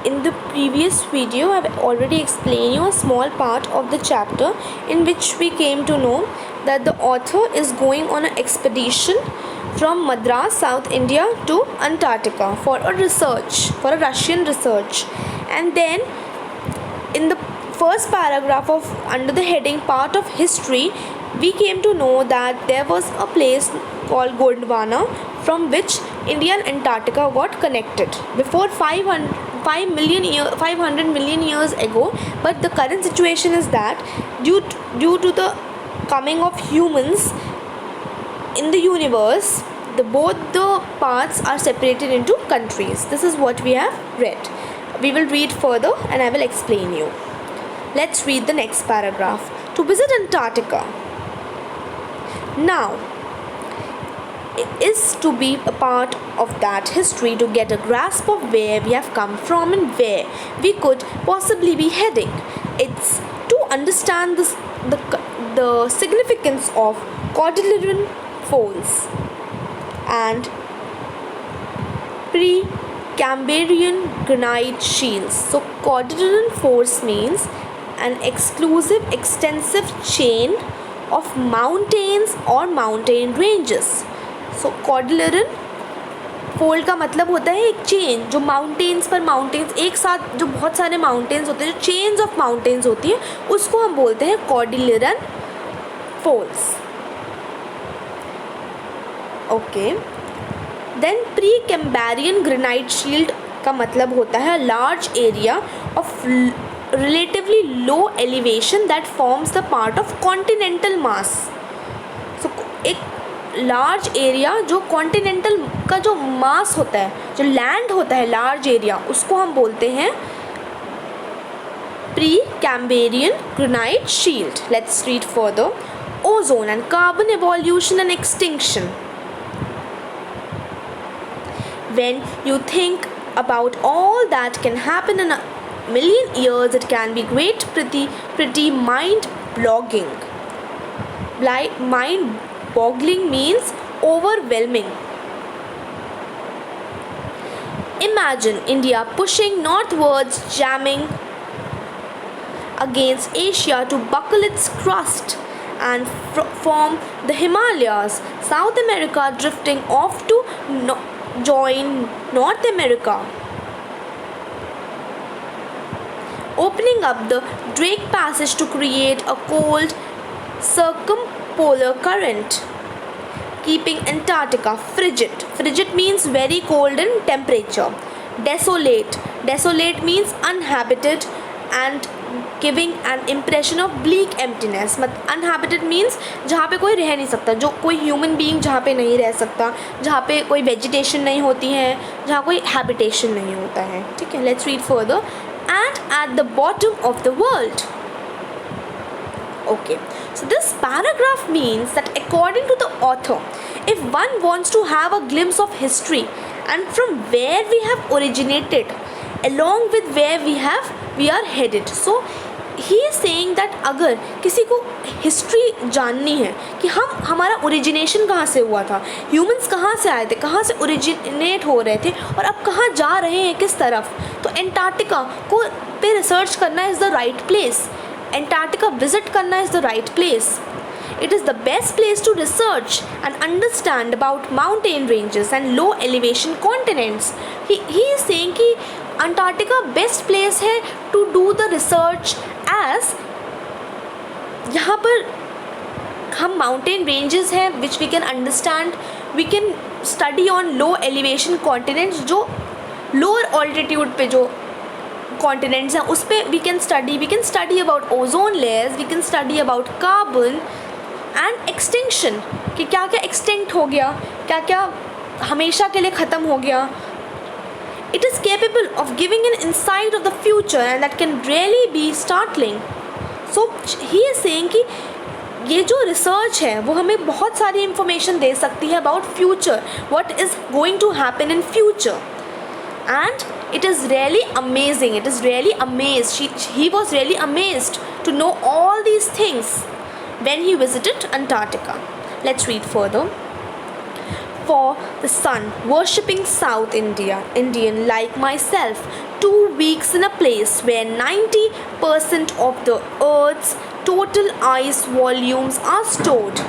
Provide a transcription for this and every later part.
in the previous video I've already explained you a small part of the chapter in which we came to know that the author is going on an expedition from Madras, South India to Antarctica for a Russian research. And then in the first paragraph of under the heading part of history, we came to know that there was a place called Gondwana from which India and Antarctica got connected before 500 million years ago. But the current situation is that due to the coming of humans in the universe, both the parts are separated into countries. This is what we have read. We will read further and I will explain you. Let's read the next paragraph. To visit Antarctica. Now, it is to be a part of that history to get a grasp of where we have come from and where we could possibly be heading. It's to understand the significance of Cordilleran folds and Precambrian granite shields. So Cordilleran folds means an exclusive extensive chain of mountains or mountain ranges. So Cordilleran fold का मतलब होता है एक chain जो mountains पर mountains एक साथ जो बहुत सारे माउंटेन्स होते हैं, जो चेन्स ऑफ माउंटेन्स होती है, उसको हम बोलते हैं Cordilleran folds. Okay. Then Precambrian granite shield का मतलब होता है large area of relatively low elevation that forms the part of continental mass. So एक लार्ज एरिया जो कॉन्टिनेंटल का जो मास होता है, जो लैंड होता है, लार्ज एरिया, उसको हम बोलते हैं pre Cambrian granite shield. Let's read further. Ozone and carbon evolution and extinction. When you think about all that can happen in a million years, it can be pretty mind-boggling. Mind-boggling means overwhelming. Imagine India pushing northwards, jamming against Asia to buckle its crust and form the Himalayas. South America drifting off to join North America, opening up the Drake Passage to create a cold circumpolar current, keeping Antarctica frigid. Frigid means very cold in temperature. Desolate means uninhabited and giving an impression of bleak emptiness. Uninhabited means जहाँ पे कोई रह नहीं सकता, जो कोई human being जहाँ पे नहीं रह सकता, जहाँ पे कोई वेजिटेशन नहीं होती है, जहाँ कोई हैबिटेशन नहीं होता है. ठीक है. Let's read further. And at the bottom of the world. Okay, so this paragraph means that according to the author, if one wants to have a glimpse of history and from where we have originated along with where we are headed, so he is saying that अगर किसी को history जाननी है कि हमारा origination कहाँ से हुआ था, ह्यूमंस कहाँ से आए थे, कहाँ से ओरिजिनेट हो रहे थे और अब कहाँ जा रहे हैं, किस तरफ, तो एंटार्क्टिका को पे रिसर्च करना is the right place. Antarctica visit करना is the right place. It is the best place to research and understand about mountain ranges and low elevation continents. He is saying कि Antarctica best place है to do the research as यहाँ पर हम mountain ranges हैं which we can understand. We can study on low elevation continents जो lower altitude पे जो continents हैं उस पर we can study about ozone layers, we can study about carbon and extinction कि क्या क्या एक्सटिंक्ट हो गया, क्या क्या हमेशा के लिए ख़त्म हो गया. It is capable of giving an insight of the future and that can really be startling. So he is saying कि ये जो रिसर्च है वो हमें बहुत सारी इंफॉर्मेशन दे सकती है about future, what is going to happen in future. And it is really amazing. It is really amazed. He was really amazed to know all these things when he visited Antarctica. Let's read further. for the sun, worshipping South Indian like myself, 2 weeks in a place where 90% of the Earth's total ice volumes are stored,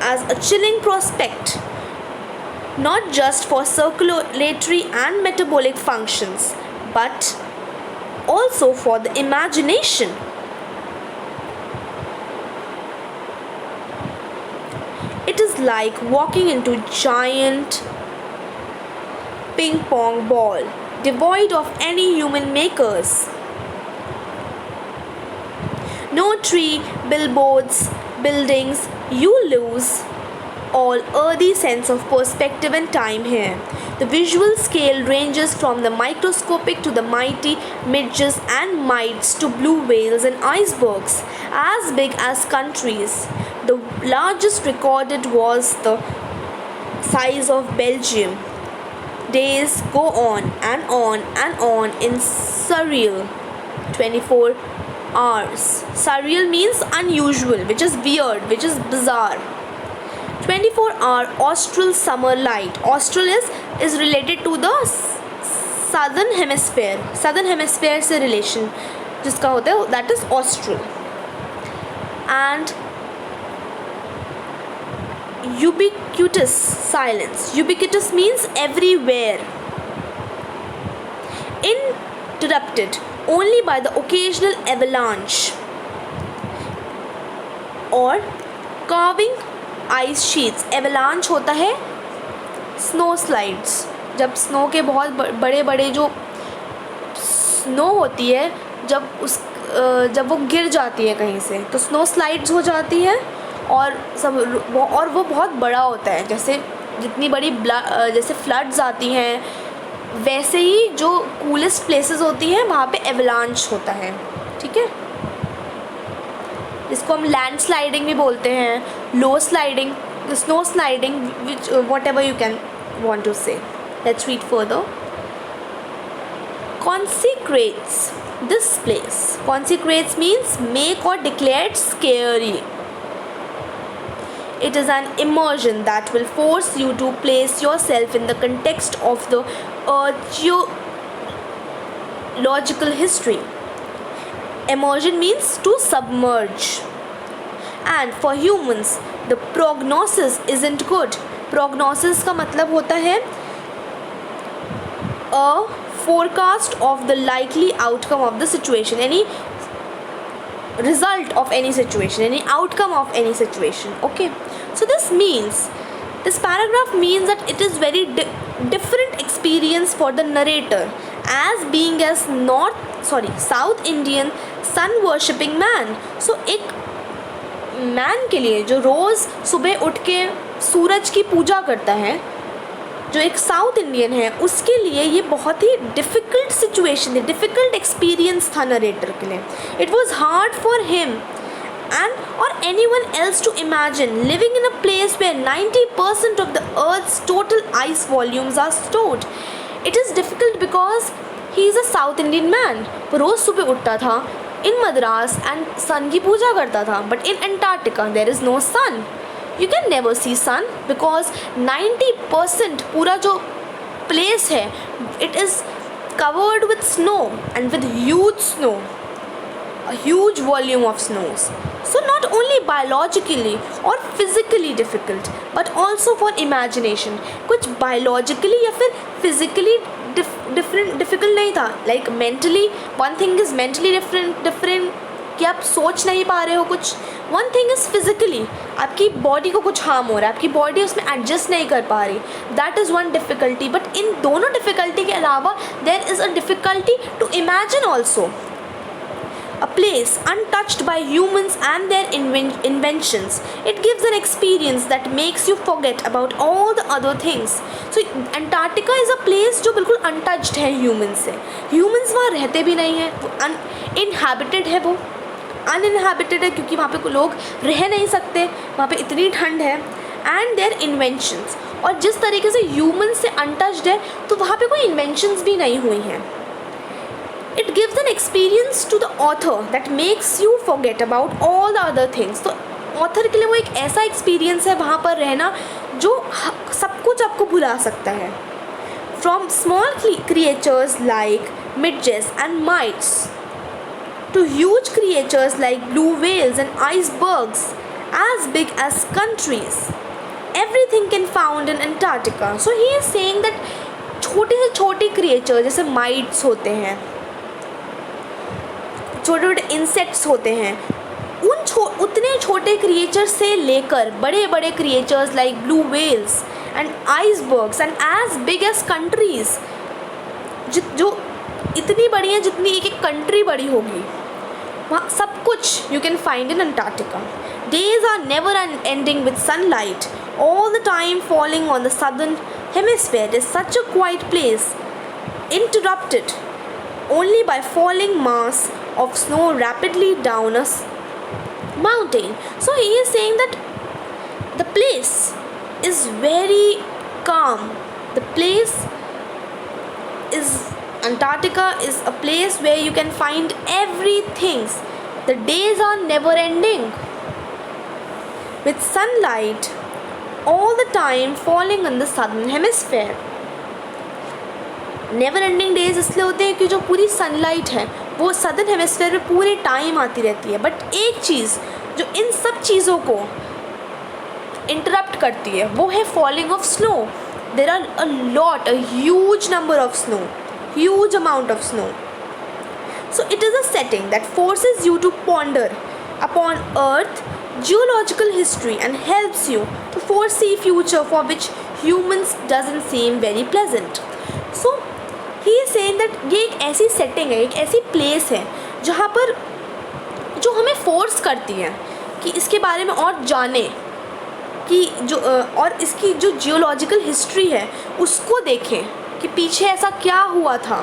as a chilling prospect, not just for circulatory and metabolic functions, but also for the imagination. It is like walking into a giant ping pong ball, devoid of any human makers. No tree, billboards, buildings, you lose all earthy sense of perspective and time here. The visual scale ranges from the microscopic to the mighty midges and mites to blue whales and icebergs, as big as countries. The largest recorded was the size of Belgium. Days go on and on and on in surreal 24 hours. Surreal means unusual, which is weird, which is bizarre. 24-hour austral summer light. Austral is related to the southern hemisphere. Southern hemisphere से relation जिसका होता है that is austral. And ubiquitous silence. Ubiquitous means everywhere. Interrupted only by the occasional avalanche or carving ice sheets. Avalanche होता है snow slides, जब snow के बहुत बड़े बड़े जो स्नो होती है जब वो गिर जाती है कहीं से तो स्नो स्लाइड्स हो जाती है और वो बहुत बड़ा होता है. जैसे जितनी बड़ी जैसे फ्लड्स आती हैं वैसे ही जो कूलेस्ट प्लेसेस होती हैं वहाँ पे एवलांच होता है. ठीक है, इसको हम लैंड स्लाइडिंग भी बोलते हैं, low sliding, snow sliding, which whatever you can want to say. Let's read further. Consecrates this place. Consecrates means make or declared scary. It is an immersion that will force you to place yourself in the context of the geological history. Immersion means to submerge. And for humans, the prognosis isn't good. Prognosis का मतलब होता है a forecast of the likely outcome of the situation, any result of any situation, any outcome of any situation. Okay, so this paragraph means that it is very different experience for the narrator as being as South Indian sun worshipping man. So एक man के लिए जो रोज़ सुबह उठ के सूरज की पूजा करता है, जो एक साउथ इंडियन है, उसके लिए ये बहुत ही डिफ़िकल्ट सिचुएशन है, डिफ़िकल्ट एक्सपीरियंस था नरेटर के लिए. It was hard for him and or anyone else to imagine living in a place where 90% of the Earth's total ice volumes are stored. It is difficult because he is a South Indian man. वो रोज़ सुबह उठता था in Madras and sun की पूजा करता था. But in Antarctica there is no sun. You can never see sun because 90% पूरा जो place है it is covered with snow and with huge snow, a huge volume of snows. So not only biologically or physically difficult but also for imagination. कुछ biologically या फिर physically difficult नहीं था. Like mentally, one thing is mentally different कि आप सोच नहीं पा रहे हो कुछ. One thing is physically, आपकी बॉडी को कुछ हार्म हो रहा है, आपकी बॉडी उसमें एडजस्ट नहीं कर पा रही. That is one difficulty. But इन दोनों डिफ़िकल्टी के अलावा there is a difficulty to imagine also. A place untouched by humans and their inventions. It gives an experience that makes you forget about all the other things. So Antarctica is a place जो बिल्कुल untouched है humans से. Humans वहाँ रहते भी नहीं हैं, uninhabited है वो. Uninhabited है क्योंकि वहाँ पे लोग रह नहीं सकते, वहाँ पे इतनी ठंड है. And their inventions. और जिस तरीके से humans से untouched है तो वहाँ पे कोई inventions भी नहीं हुई हैं. It gives an experience to the author that makes you forget about all the other things. तो ऑथर के लिए वो एक ऐसा एक्सपीरियंस है वहाँ पर रहना जो सब कुछ आपको भुला सकता है. From small creatures like midges and mites to huge creatures like blue whales and icebergs as big as countries, everything can found in Antarctica. So he is saying that छोटे से छोटे क्रिएचर जैसे माइट्स होते हैं, छोटे छोटे insects होते हैं, उतने छोटे क्रिएचर से लेकर बड़े बड़े creatures like blue whales and icebergs and as big as countries, जो इतनी बड़ी हैं जितनी एक एक कंट्री बड़ी होगी, वहाँ सब कुछ you can find in Antarctica. Days are never ending with sunlight all the time falling on the southern hemisphere. It is such a quiet place, interrupted only by falling mass of snow rapidly down a mountain. So he is saying that the place is very calm. The place is Antarctica is a place where you can find everything. The days are never ending with sunlight all the time falling on the southern hemisphere. Never ending days इसलिए होते हैं कि जो पूरी sunlight है वो southern hemisphere में पूरे टाइम आती रहती है. बट एक चीज़ जो इन सब चीज़ों को इंटरप्ट करती है वो है falling of snow. There are a lot, a huge number of snow, huge amount of snow. So it is a setting that forces you to ponder upon earth geological history and helps you to foresee future for which humans doesn't seem very pleasant. So he is saying that ये एक ऐसी setting है, एक ऐसी place है जहाँ पर जो हमें force करती है कि इसके बारे में और जाने, कि जो और इसकी जो geological history है उसको देखें कि पीछे ऐसा क्या हुआ था,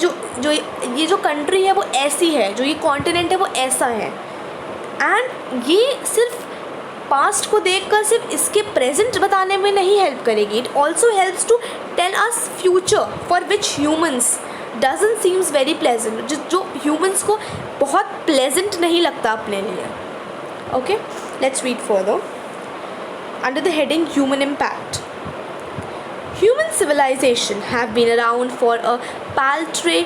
जो ये जो country है वो ऐसी है, जो ये continent है वो ऐसा है. एंड ये सिर्फ पास्ट को देखकर सिर्फ इसके प्रेजेंट बताने में नहीं हेल्प करेगी. It also helps to tell us future for which humans doesn't seems very pleasant, जो ह्यूमन्स को बहुत प्लेजेंट नहीं लगता अपने लिए. Okay, let's read further under the heading human impact. Human civilization have been around for a paltry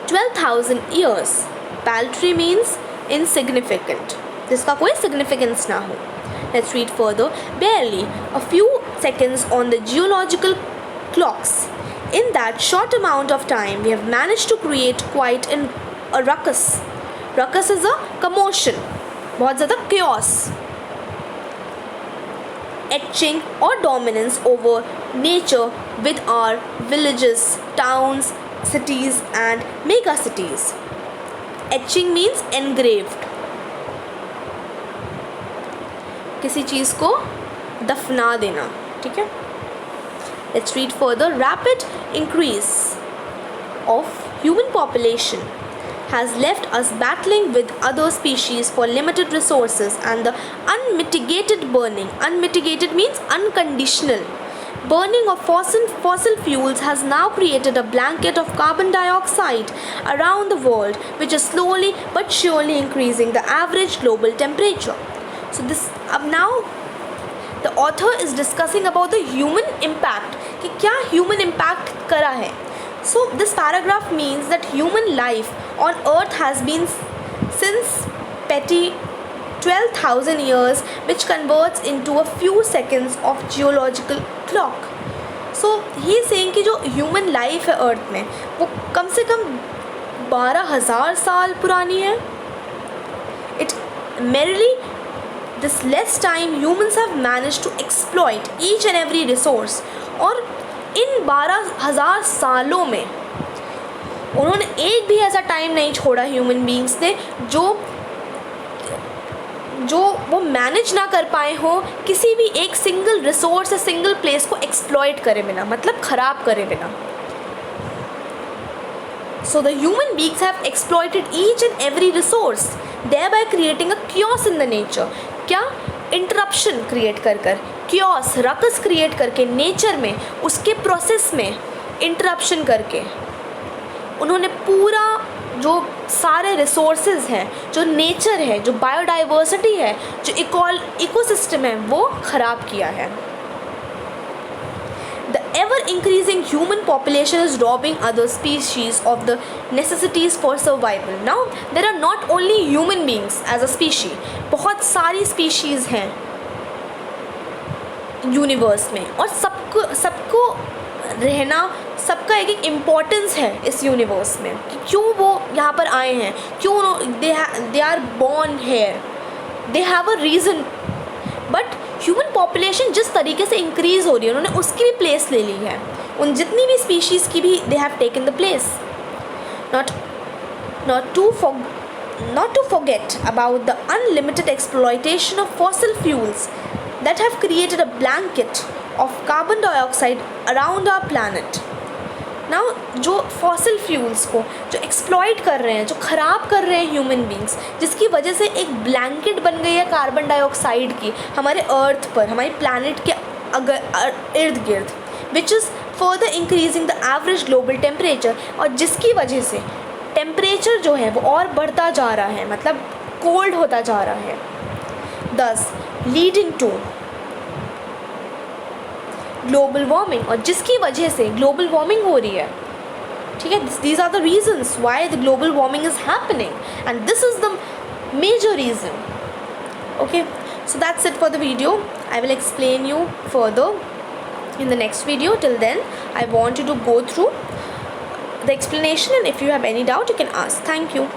12,000 years. Paltry means insignificant, जिसका कोई significance ना हो. Let's read further. Barely a few seconds on the geological clocks. In that short amount of time, we have managed to create quite a ruckus. Ruckus is a commotion, बहुत ज़्यादा chaos. Etching or dominance over nature with our villages, towns, cities and mega cities. Etching means engraved. किसी चीज़ को दफना देना, ठीक है. Let's read further. Rapid increase of human population has left us battling with other species for limited resources, and the unmitigated burning, unmitigated means unconditional, burning of fossil fuels has now created a blanket of carbon dioxide around the world, which is slowly but surely increasing the average global temperature. So this now the author is discussing about the human impact, कि क्या human impact करा है. So this paragraph means that human life on earth has been since petty 12,000 years, which converts into a few seconds of geological clock. So he is saying कि जो human life है earth में वो कम से कम 12,000 साल पुरानी है. It merely this less time humans have managed to exploit each and every resource. और इन 12,000 सालों में उन्होंने एक भी ऐसा टाइम नहीं छोड़ा ह्यूमन बींग्स ने जो वो मैनेज ना कर पाए हो किसी भी एक सिंगल रिसोर्स या सिंगल प्लेस को एक्सप्लॉइट करे बिना, मतलब ख़राब करे बिना. So the human beings have exploited each and every resource, thereby creating a chaos in the nature. क्या इंटरप्शन क्रिएट कर chaos, रकस क्रिएट करके नेचर में उसके प्रोसेस में इंटरप्शन करके उन्होंने पूरा जो सारे रिसोर्सेज हैं, जो नेचर है, जो बायोडाइवर्सिटी है, जो इकोसिस्टम है, वो ख़राब किया है. The ever increasing human population is robbing other species of the necessities for survival. Now there are not only human beings as a species, बहुत सारी species हैं यूनिवर्स में, और सबको रहना, सबका एक एक इम्पोर्टेंस है इस यूनिवर्स में कि क्यों वो यहाँ पर आए हैं, क्यों they are born here, they have a reason. But human population जिस तरीके से इंक्रीज़ हो रही है, उन्होंने उसकी भी प्लेस ले ली है. उन जितनी भी स्पीशीज़ की भी they have taken the place. Not to forget about the unlimited exploitation of fossil fuels that have created a blanket of carbon dioxide around our planet. Now जो फॉसिल फ्यूल्स को जो एक्सप्लॉइट कर रहे हैं, जो ख़राब कर रहे हैं ह्यूमन बींग्स, जिसकी वजह से एक ब्लैंकेट बन गई है कार्बन डाइऑक्साइड की हमारे अर्थ पर, हमारे प्लानट के इर्द गिर्द, which is further increasing the average global temperature, और जिसकी वजह से टेम्परेचर जो है वो और बढ़ता जा रहा है, मतलब कोल्ड होता जा रहा है. दस लीडिंग टू ग्लोबल वार्मिंग, और जिसकी वजह से ग्लोबल वार्मिंग हो रही है. ठीक है, these are the reasons why the global warming is happening, and this is the major reason. Okay, so that's it for the video. I will explain you further in the next video. Till then, I want you to go through the explanation, and if you have any doubt you can ask. Thank you.